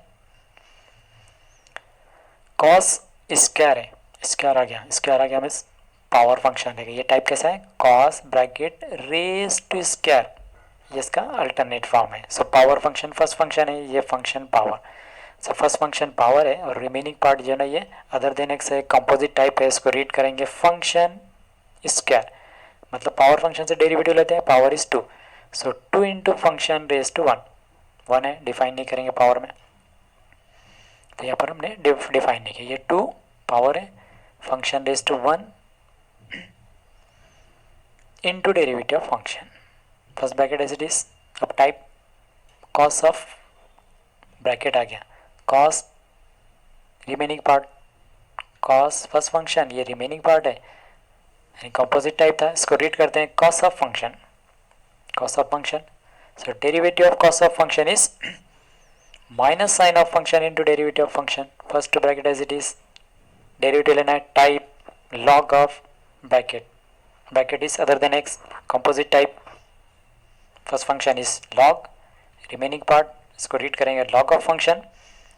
Cos square है, square आ गया means power function है। ये टाइप कैसा है, cos bracket raise to square, ये इसका अल्टरनेट फॉर्म है। So power function first function है, ये function power, so first function power है और रिमेनिंग पार्ट जो है ना ये अदर देन एक्स है, कंपोजिट टाइप है, इसको रीड करेंगे फंक्शन स्क्वायर, मतलब पावर फंक्शन से डेरिवेटिव लेते हैं, power is 2, so 2 into function raise to 1 है, डिफाइन नहीं करेंगे पावर में, तो यहाँ पर हमने डिफाइन नहीं किया। ये 2 पावर है, function raise to 1 into derivative of function, first bracket as it is. अब टाइप कॉस ऑफ ब्रैकेट आ गया, cos remaining part, cos first function, ये रिमेनिंग पार्ट है, कंपोजिट टाइप था, इसको रीड करते हैं cos of function, cos of function, so derivative of cos of function is minus sine of function into derivative of function, first bracket as it is, derivative लेना है type log of bracket, bracket is other than x, composite type, first function is log, remaining part इसको read करेंगे log of function,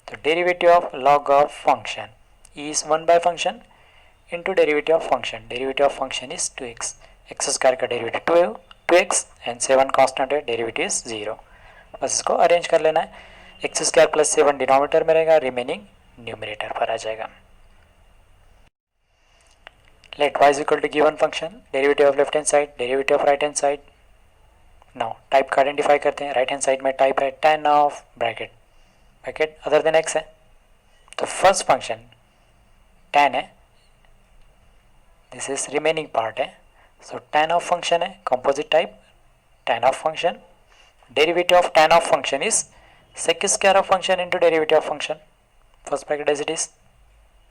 तो derivative of log of function is 1 by function into derivative of function, derivative of function is 2x, x square का derivative 2x and 7 constant है, derivative is 0, बस इसको arrange कर लेना है। एक्स स्क्वायर प्लस 7 डिनोमिनेटर में रहेगा, रिमेनिंग न्यूमरेटर पर आ जाएगा। Let y is equal to given function, derivative of left hand side, derivative of right hand side, now type का आइडेंटिफाई करते हैं। राइट हैंड साइड में टाइप है tan of bracket, bracket other than x है, तो first function tan है, this is remaining part है, so tan of function है, composite type tan of function, derivative of tan of function is sec square of function into derivative of function, first bracket as it is,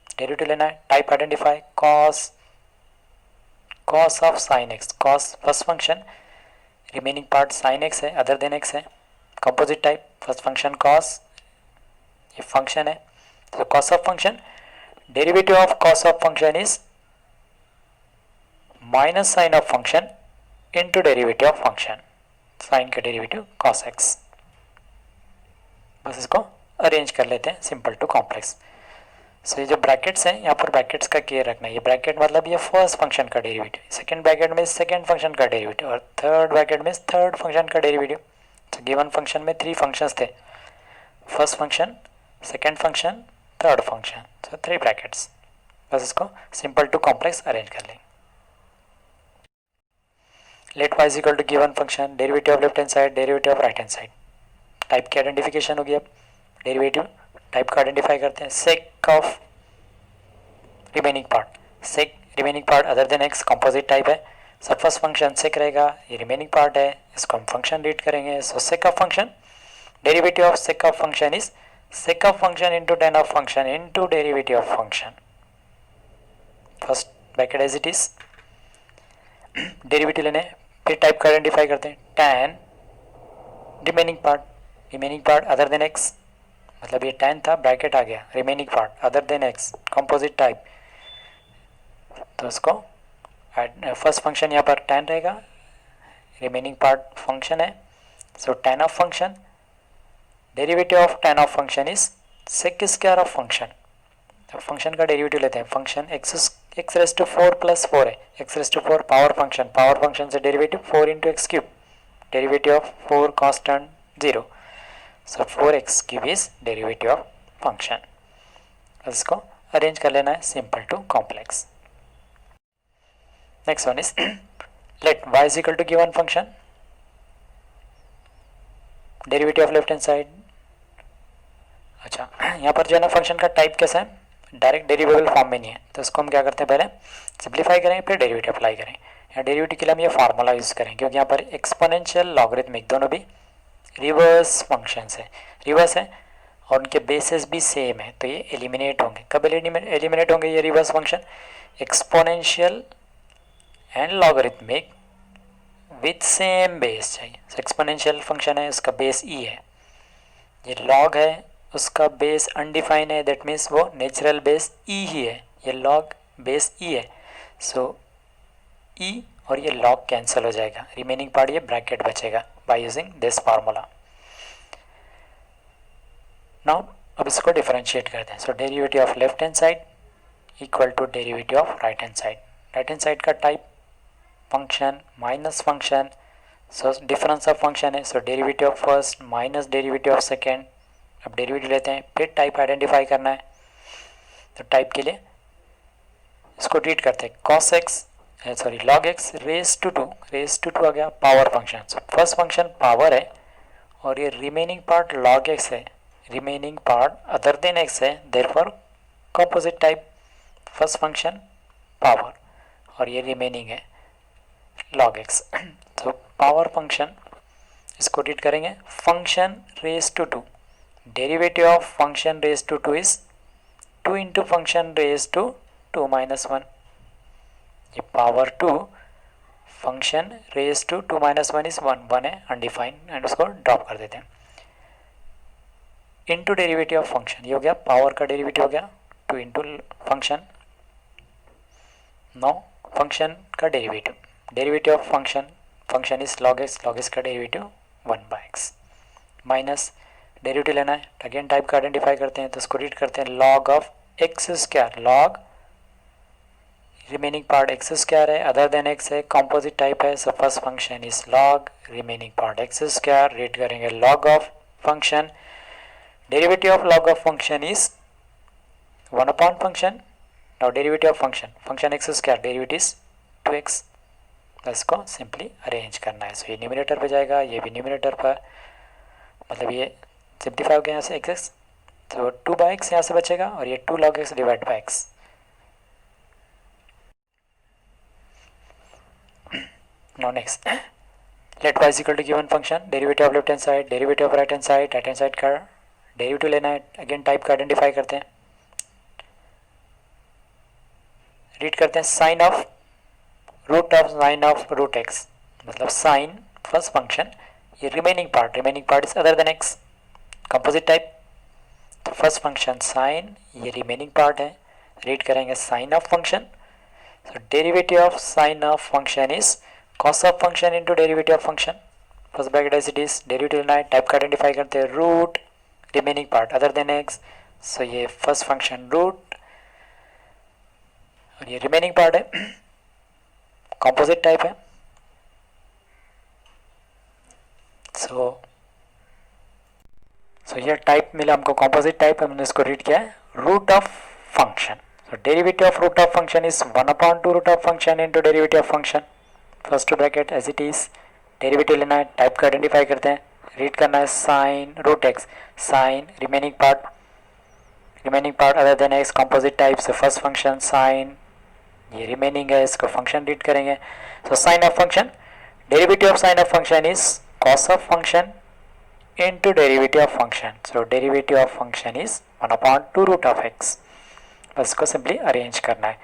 derivative लेना है type identify cos, cos of sine x, cos first function, remaining part sine x है, other than x है, composite type, first function cos, ये function है, तो cos of function, derivative of cos of function is minus sine of function into derivative of function, sine का derivative cos x, बस इसको arrange कर लेते हैं सिंपल टू कॉम्प्लेक्स। सो ये जो ब्रैकेट्स हैं यहाँ पर ब्रैकेट्स का केयर रखना है, ये ब्रैकेट मतलब ये फर्स्ट फंक्शन का डेरिवेटिव, सेकंड ब्रैकेट में सेकंड फंक्शन का डेरिवेटिव और थर्ड ब्रैकेट में थर्ड फंक्शन का डेरिवेटिव। तो गिवन फंक्शन में 3 फंक्शंस थे, first function, second function, third function, so 3 brackets, बस इसको सिंपल टू कॉम्प्लेक्स अरेंज कर लेंगे। Let y is equal to given function, derivative of left hand side, derivative of right hand side, type की identification होगी। अब derivative type का identify करते हैं, sec of remaining part, sec remaining part other than x, composite type है, सब first function सेक रहेगा, ये रिमेनिंग पार्ट है, इसको हम फंक्शन रीड करेंगे, so sec of function, derivative of sec of function is sec of function into tan of function into derivative of function, first bracket as it is, derivative लेने फिर type का identify करते हैं tan remaining part other than x, मतलब ये tan था, bracket आ गया, remaining part other than x, composite type, तो इसको फर्स्ट फंक्शन यहाँ पर tan रहेगा, रिमेनिंग पार्ट फंक्शन है, so tan of function, derivative of tan of function is sec square of function, तो फंक्शन का डेरिवेटिव लेते हैं, function x raise to 4 plus 4 है, x raise to 4 power function से derivative 4 into x cube, derivative of 4 constant 0, so 4x cube is derivative of function, इसको arrange कर लेना है simple to complex. Next one is let y is equal to given function, derivative of left hand side अच्छा, यहाँ पर जो है ना फंक्शन का टाइप कैसा है, डायरेक्ट डेरिवेबल फॉर्म में नहीं है, तो इसको हम क्या करते हैं, पहले सिंप्लीफाई करेंगे फिर डेरिवेटिव अप्लाई करें। यहाँ डेरिवेटिव के लिए हम ये फार्मूला यूज़ करेंगे क्योंकि यहाँ पर एक्सपोनेंशियल लॉगरिथमिक दोनों भी रिवर्स फंक्शंस है, रिवर्स है और उनके बेसिस भी सेम है, तो ये एलिमिनेट होंगे। कब एलिमिनेट होंगे ये reverse function, exponential and logarithmic with same base चाहिए। एक्सपोनेंशियल फंक्शन है, उसका बेस ई है, ये लॉग है उसका बेस अनडिफाइन है, दैट मीन्स वो नेचुरल बेस ई ही है, ये लॉग बेस ई है, सो ई और ये लॉग कैंसिल हो जाएगा, रिमेनिंग पार्ट ये ब्रैकेट बचेगा by using this formula. Now अब इसको डिफरेंशिएट करते हैं। So derivative of left hand side equal to derivative of right hand side. Right hand side का type function minus function, so difference of function है, so derivative of first minus derivative of second. अब derivative लेते हैं, फिर type identify करना है, तो type के लिए इसको ट्रीट करते हैं cos x sorry log x raise to two आ गया power function. So first function power है और ये रिमेनिंग पार्ट लॉग एक्स है, remaining part other than x है, therefore composite type first function power और ये रिमेनिंग है log x। तो पावर फंक्शन इसको ट्रीट करेंगे function raise to two, derivative of function raise to two is 2 into function raise to 2 minus 1, ये power 2 function raise to 2 minus 1 is 1 है undefined, and उसको drop कर देते हैं। इंटू डेरिवेटिव ऑफ फंक्शन, ये हो गया पावर का डेरिवेटिव हो गया 2 इंटू फंक्शन, नो फंक्शन का derivative, derivative of function is log x का derivative 1 by x, minus derivative लेना है, अगेन टाइप का आइडेंटिफाई करते हैं, तो इसको रीड करते हैं log of x square, log remaining part x square है, अदर देन एक्स है, कंपोजिट टाइप है, so first function is log remaining part x square, read करेंगे log of function, derivative of log of function is 1 upon function, now derivative of function x square derivative is 2x, इसको simply arrange करना है। So ये numerator पे जाएगा, ये भी numerator पर, मतलब ये सिंप्लीफाई हो गया यहाँ से एक्स, तो 2 बाई एक्स यहाँ से बचेगा और ये 2 log x divide by x. Now next let y equal to given function, derivative of left hand side, derivative of right hand side का डेरिवेटिव लेना है, अगेन टाइप का आइडेंटिफाई करते हैं, रीड करते हैं sine of sine of root x, मतलब sine first function, ये remaining part is other than x, composite type, तो फर्स्ट फंक्शन साइन, ये रिमेनिंग पार्ट है, रीड करेंगे sine of function, so derivative of sine of function is cos of function into derivative of function, first bracket as it is, derivative लेना है, type का identify करते हैं root remaining part other than x, सो ये first function root और ये remaining part है, composite type है, सो ये टाइप मिला हमको कंपोजिट टाइप, हमने इसको रीड किया है root of function, so derivative of root of function is 1 upon 2 root of function into derivative of function, first bracket as it is, derivative लेना है, टाइप का आइडेंटिफाई करते हैं, रीड करना है sine root x, sine remaining part other than x, composite type, से first function sine, ये remaining है, इसको फंक्शन रीड करेंगे, so sine of function, derivative of sine of function is cos of function into derivative of function, so derivative of function is 1 upon 2 root of x, बस इसको simply arrange करना है।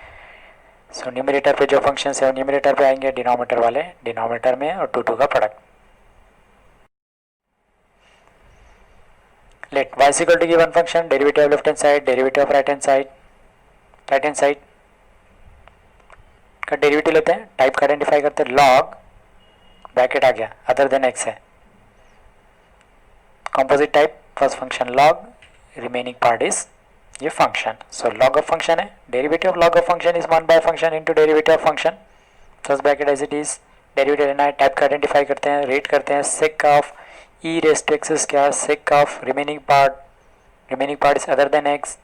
So numerator पे जो function है वो numerator पे आएंगे, डिनोमिनेटर वाले डिनोमिनेटर में, और 2 का product. Let y equal to given function, derivative of left hand side, derivative of right hand side का डेरिवेटिव लेते हैं, टाइप का आइडेंटिफाई करते हैं, लॉग ब्रैकेट आ गया अदर देन एक्स है, composite type, first function log, remaining part is ये function, so log of function है, derivative of log of function is 1 by function into derivative of function, first bracket as it is, derivative लेना है, type का identify करते हैं, read करते हैं sec of e raise to x square, sec of remaining part is other than x,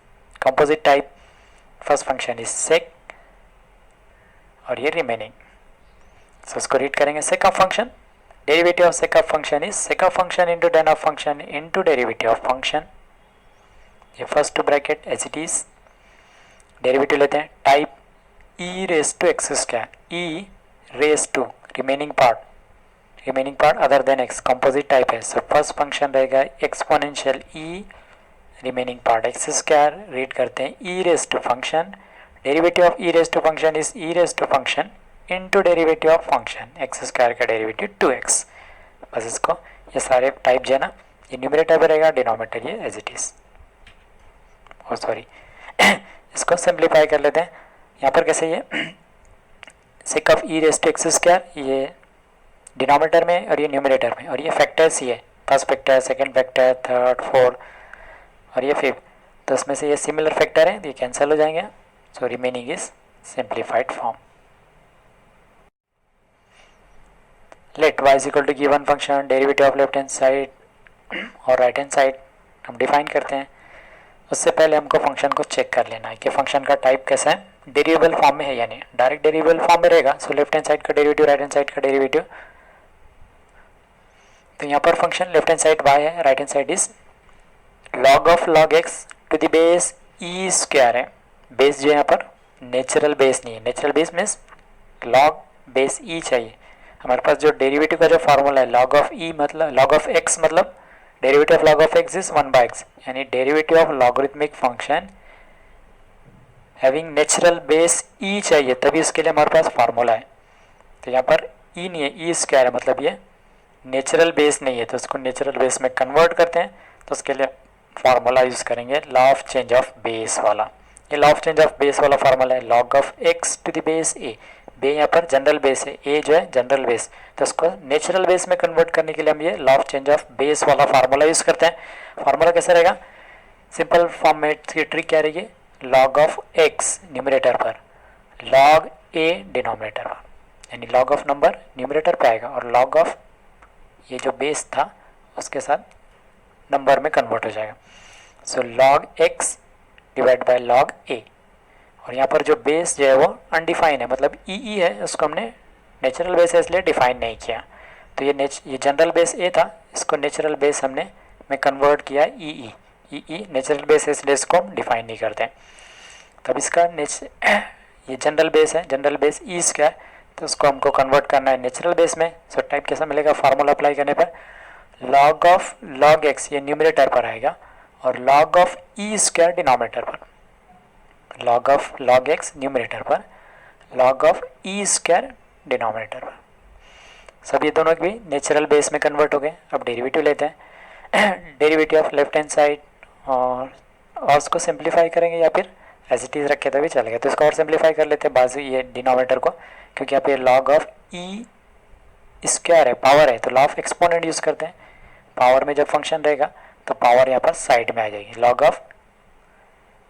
composite type, first function is sec और ये remaining, so इसको रीड करेंगे sec of function, derivative of sec of function is sec of function into tan of function into derivative of function, ये first bracket as it is, derivative लेते हैं type e raise to x square, e raise to remaining part other than x composite type है, so first function रहेगा exponential e remaining part x square, read करते हैं e raise to function, derivative of e raise to function is e raise to function into derivative of function x square का derivative 2x, बस इसको ये सारे type जो है ना ये न्यूमरेटर पर रहेगा, डिनोमिनेटर ये as it is, oh sorry इसको सिंप्लीफाई कर लेते हैं। यहाँ पर कैसे ये sec of e raise to x square ये डिनोमिनेटर में और ये न्यूमरेटर में, और ये फैक्टर्स ही है, first factor, second factor, third, fourth और ये फिफ्थ, तो इसमें से ये सिमिलर फैक्टर है, ये कैंसिल हो जाएंगे, so remaining is simplified form. Let y is equal to given function, derivative of left hand side और राइट हैंड साइड हम डिफाइन करते हैं। उससे पहले हमको फंक्शन को चेक कर लेना है कि फंक्शन का टाइप कैसा है, डेरिवेबल फॉर्म में है या नहीं, डायरेक्ट डेरिवेबल फॉर्म में रहेगा, सो लेफ्ट हैंड साइड का डेरिवेटिव राइट हैंड साइड का डेरिवेटिव, तो यहाँ पर function left hand side y है, right hand side is log of log x to the base e square है, बेस जो है यहाँ पर नेचुरल बेस नहीं है, natural base means log base e चाहिए, हमारे पास जो डेरिवेटिव का जो फार्मूला है log ऑफ ई मतलब log ऑफ x मतलब derivative of log of x is 1/x, यानी derivative of logarithmic function having natural base e चाहिए, तभी उसके लिए हमारे पास फार्मूला है, तो यहाँ पर ई नहीं है, ई स्क्वायर है, मतलब ये नेचुरल बेस नहीं है, तो उसको नेचुरल बेस में कन्वर्ट करते हैं, तो उसके लिए फार्मूला यूज़ करेंगे law of change of base वाला, ये law of change of base वाला फार्मूला है log of x to the base a, b यहाँ पर जनरल बेस है, ए जो है जनरल बेस, तो उसको नेचुरल बेस में कन्वर्ट करने के लिए हम ये law of change of base वाला फार्मूला यूज़ करते हैं। फार्मूला कैसा रहेगा, सिंपल फॉर्म में की ट्रिक क्या रहेगी, log ऑफ x न्यूमरेटर पर, log a डिनोमिनेटर पर, यानी log ऑफ नंबर न्यूमरेटर पे आएगा और log ऑफ ये जो बेस था उसके साथ नंबर में कन्वर्ट हो जाएगा, सो log x divide by log a, और यहाँ पर जो बेस जो है वो अनडिफाइन है, मतलब ई है, उसको हमने नेचुरल बेस है इसलिए डिफाइन नहीं किया, तो ये जनरल बेस ए था, इसको नेचुरल बेस हमने में कन्वर्ट किया ई नेचुरल बेस है इसलिए इसको हम डिफाइन नहीं करते, तब इसका ये जनरल बेस है, जनरल बेस ई स्क्वायर, तो उसको हमको कन्वर्ट करना है नेचुरल बेस में, सो टाइप कैसा मिलेगा, फार्मूला अप्लाई करने पर log ऑफ log x ये न्यूमरेटर पर आएगा और log of E square denominator पर, log of log x numerator पर, log of E square denominator पर, सब ये दोनों भी नेचुरल बेस में कन्वर्ट हो गए। अब डेरिवेटिव लेते हैं derivative of left hand side, और उसको सिंप्लीफाई करेंगे या फिर एज इट इज़ रखे तभी चलेगा, तो इसको और सिंप्लीफाई कर लेते हैं बाजू ये डिनोमिनेटर को, क्योंकि यहाँ पे log ऑफ ई स्क्वायर है, पावर है, तो लॉ ऑफ एक्सपोनेंट यूज़ करते हैं, पावर में जब फंक्शन रहेगा तो पावर यहाँ पर साइड में आ जाएगी, log of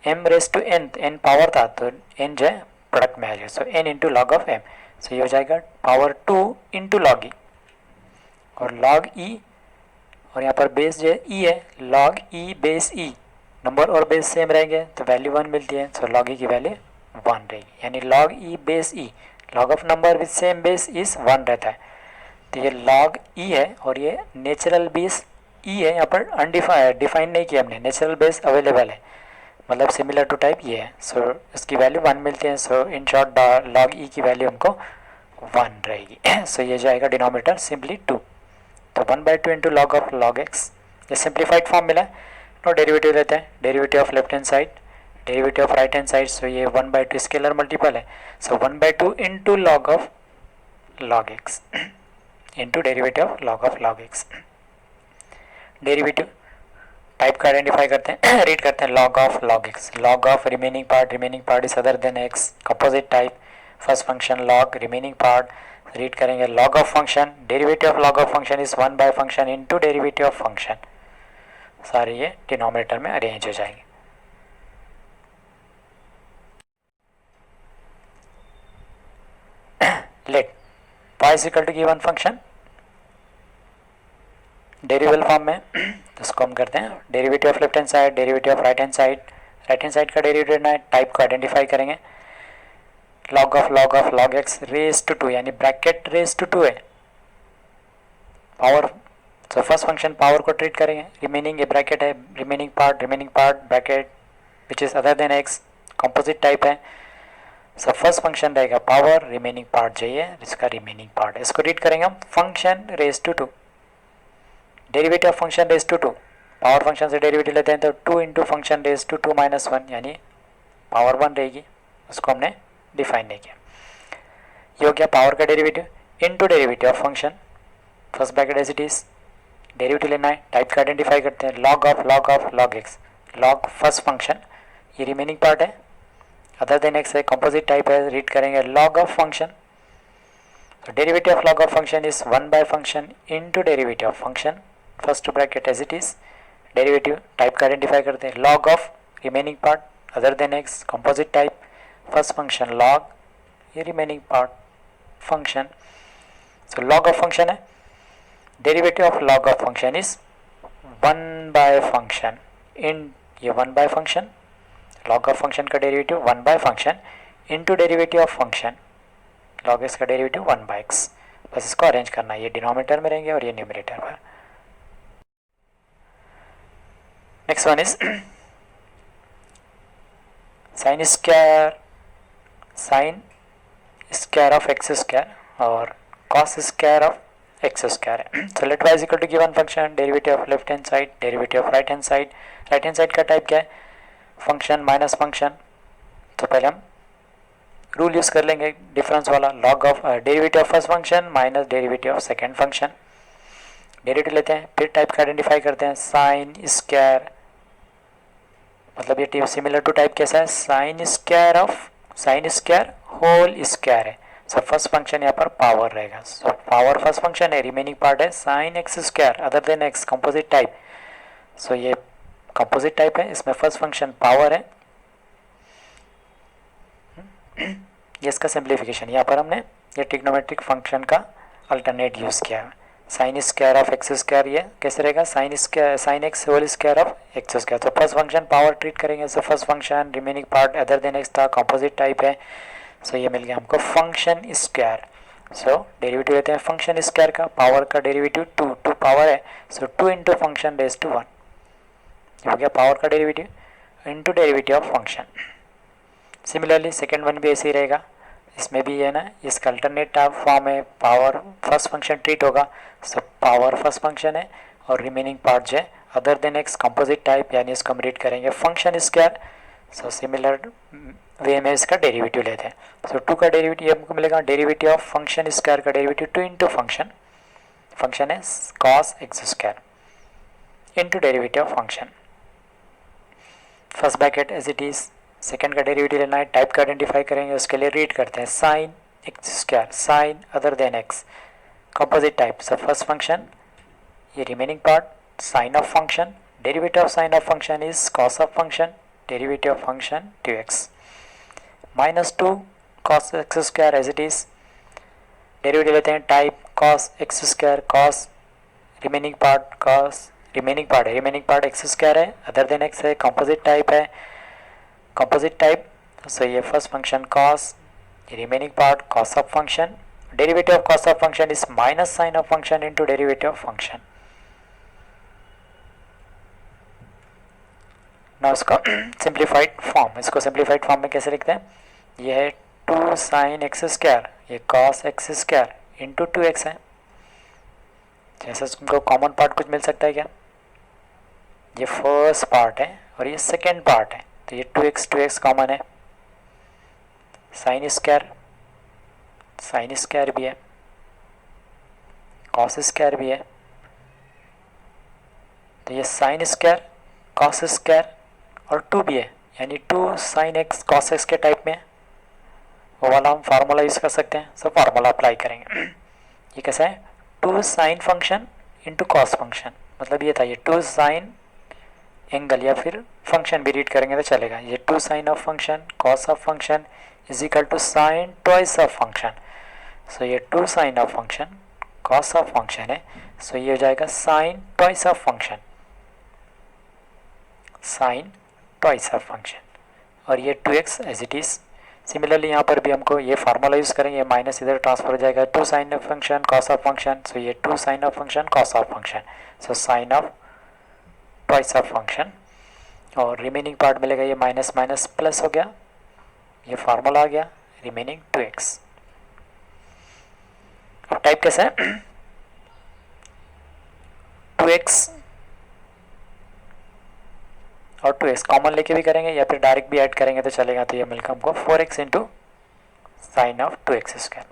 m raise to n, n power था तो n जो है प्रोडक्ट में आ जाएगा, so n into log of m, so ये हो जाएगा पावर 2 इंटू लॉग ई, और log e, और यहाँ पर बेस जो है e है, log e base e, number और बेस सेम रहेंगे तो वैल्यू 1 मिलती है, सो log e की वैल्यू 1 रहेगी, यानी log e base e, log of number with same base is 1 रहता है, तो ये log e है और ये नेचुरल बेस e है, यहाँ पर डिफाइन नहीं किया हमने, नेचुरल बेस अवेलेबल है, मतलब सिमिलर टू टाइप ये है, सो इसकी वैल्यू 1 मिलती है, सो इन शॉर्ट log e की वैल्यू हमको 1 रहेगी, सो ये जाएगा डिनोमिनेटर सिंपली 2, तो 1/2 into log of log x, ये सिंप्लीफाइड फॉर्म मिला है। नो डेरिवेटिव लेते हैं, derivative of left hand side, derivative of right hand side, so ये 1/2 स्केलर मल्टीपल है, so 1/2 into log of log x into derivative of log x, derivative type का identify करते हैं read करते हैं log of x, log of remaining part is other than x, composite type, first function log remaining part, read करेंगे log of function, derivative of log of function is 1 by function into derivative of function, सारे ये denominator में arrange हो जाएंगे। Let y is equal to given function derivable form में, तो इसको हम करते हैं derivative of left hand side, derivative of right hand side का डेरिवेटिव टाइप को आइडेंटिफाई करेंगे, log of log x raise to 2, यानी ब्रैकेट रेस टू 2 है, power so first function power को ट्रीट करेंगे, रिमेनिंग ये ब्रैकेट है, remaining part bracket which is other than x, composite type है। सो फर्स्ट फंक्शन रहेगा power, remaining part चाहिए, इसका रिमेनिंग पार्ट है, इसको रीड करेंगे हम function raise to 2, derivative of function raise to 2, power function से डेरिवेटिव लेते हैं तो 2 into function raise to 2 minus 1 यानी पावर 1 रहेगी, उसको हमने डिफाइन नहीं किया। ये हो गया पावर का derivative into derivative of function, first bracket as it is, derivative लेना है, टाइप का आइडेंटिफाई करते हैं log x, log first function, ये रिमेनिंग पार्ट है, अदर देन एक्स है, कंपोजिट टाइप है, रीड करेंगे लॉग ऑफ फंक्शन, तो derivative of log of function is 1 by function into derivative of function, first bracket as it is, derivative type का identify करते हैं log of remaining part other than x, composite type, first function log, ये remaining part function. So log of function है, derivative of log of function is 1 by function in, ये 1 by function, log of function का derivative 1 by function into derivative of function, log x का derivative 1 by x, बस इसको arrange करना है, ये denominator में रहेंगे और ये न्यूमरेटर पर। Next one is sine square of x square और cos square of x square. So let y is equal to given function, derivative of left hand side, derivative of right hand side का type क्या है, function minus function. तो पहले हम rule use कर लेंगे difference वाला, log of derivative of first function minus derivative of second function, derivative लेते हैं, फिर टाइप का आइडेंटिफाई करते हैं साइन स्क्वायर, मतलब ये सिमिलर टू टाइप कैसा है, साइन स्क्वायर होल स्क्वायर है। सो फर्स्ट फंक्शन यहाँ पर पावर रहेगा, सो पावर फर्स्ट फंक्शन है, रिमेनिंग पार्ट है sine x square other than x, composite type, so ये कंपोजिट टाइप है, इसमें फर्स्ट फंक्शन पावर है, ये इसका सिंप्लीफिकेशन, यहाँ पर हमने ये ट्रिग्नोमेट्रिक फंक्शन का अल्टरनेट यूज़ किया है, sine square of x square, ये कैसे रहेगा sine x whole square of x square. तो फर्स्ट फंक्शन पावर ट्रीट करेंगे, so first function remaining part other than x था, कंपोजिट टाइप है, सो ये मिल गया हमको फंक्शन स्क्वायर। सो डेरिवेटिव लेते हैं फंक्शन स्क्वायर का, पावर का डेरिवेटिव 2 पावर है, सो 2 इंटू फंक्शन रेज टू 1, हो गया पावर का derivative into derivative of function. Similarly second one भी ऐसे ही रहेगा, इसमें भी है ना, इसका अल्टरनेट फॉर्म है, पावर फर्स्ट फंक्शन ट्रीट होगा, सो पावर फर्स्ट फंक्शन है और रिमेनिंग पार्ट जो है other than x, composite type, यानी इसको हम रीड करेंगे function square. So similar way में इसका डेरिवेटिव लेते हैं, सो 2 का डेरिवेटिव हमको मिलेगा, डेरिवेटिव ऑफ फंक्शन स्क्वायर का डेरिवेटिव 2 इंटू फंक्शन है cos x square into derivative of function, first bracket as it is, second का डेरिवेटिव लेना है, टाइप का आइडेंटिफाई करेंगे, उसके लिए रीड करते हैं sine x square, sine other than x, composite type, so first function, ये remaining part sine of function, derivative of sine of function is cos of function, derivative of function 2x minus 2 cos x square as it is, derivative लेते हैं, type cos x square, cos remaining part x square है other than x है, composite type, so ये first function cos, remaining part cos of function, derivative of cos of function is minus sine of function into derivative of function. ना उसका simplified form, इसको simplified form में कैसे लिखते हैं, ये है 2 साइन एक्स स्क्वायर, ये cos x square into 2x है, जैसे तुमको कॉमन पार्ट कुछ मिल सकता है क्या, ये फर्स्ट पार्ट है और ये सेकेंड पार्ट है, तो ये 2x कॉमन है, साइन स्क्वायर भी है, कॉस स्क्वायर भी है, तो ये साइन स्क्वायर कॉस स्क्वायर और 2 भी है, यानी 2 साइन एक्स कॉस एक्स के टाइप में, वो वाला हम फार्मूला यूज़ कर सकते हैं, सब फार्मूला अप्लाई करेंगे। ये कैसा है, 2 sine function into cos function, मतलब ये था, ये 2 साइन एंगल या फिर फंक्शन भी रीड करेंगे तो चलेगा, ये 2 sine of function cos of function is equal to sine twice of function, so ये 2 sine of function cos of function है, सो ये हो जाएगा साइन ट्वाइस ऑफ फंक्शन, और ये 2x as it is, similarly यहाँ पर भी हमको ये फार्मूला यूज़ करेंगे, माइनस इधर ट्रांसफर हो जाएगा two sine of function cos of function, so ये two sine of function cos of function, so sine of twice of function, और रिमेनिंग पार्ट मिलेगा ये माइनस माइनस प्लस हो गया, ये फार्मूला आ गया, रिमेनिंग 2x। अब टाइप कैसे है 2x और 2x कॉमन लेके भी करेंगे या फिर डायरेक्ट भी ऐड करेंगे तो चलेगा, तो ये मिलकर हमको 4x into sine of 2x square.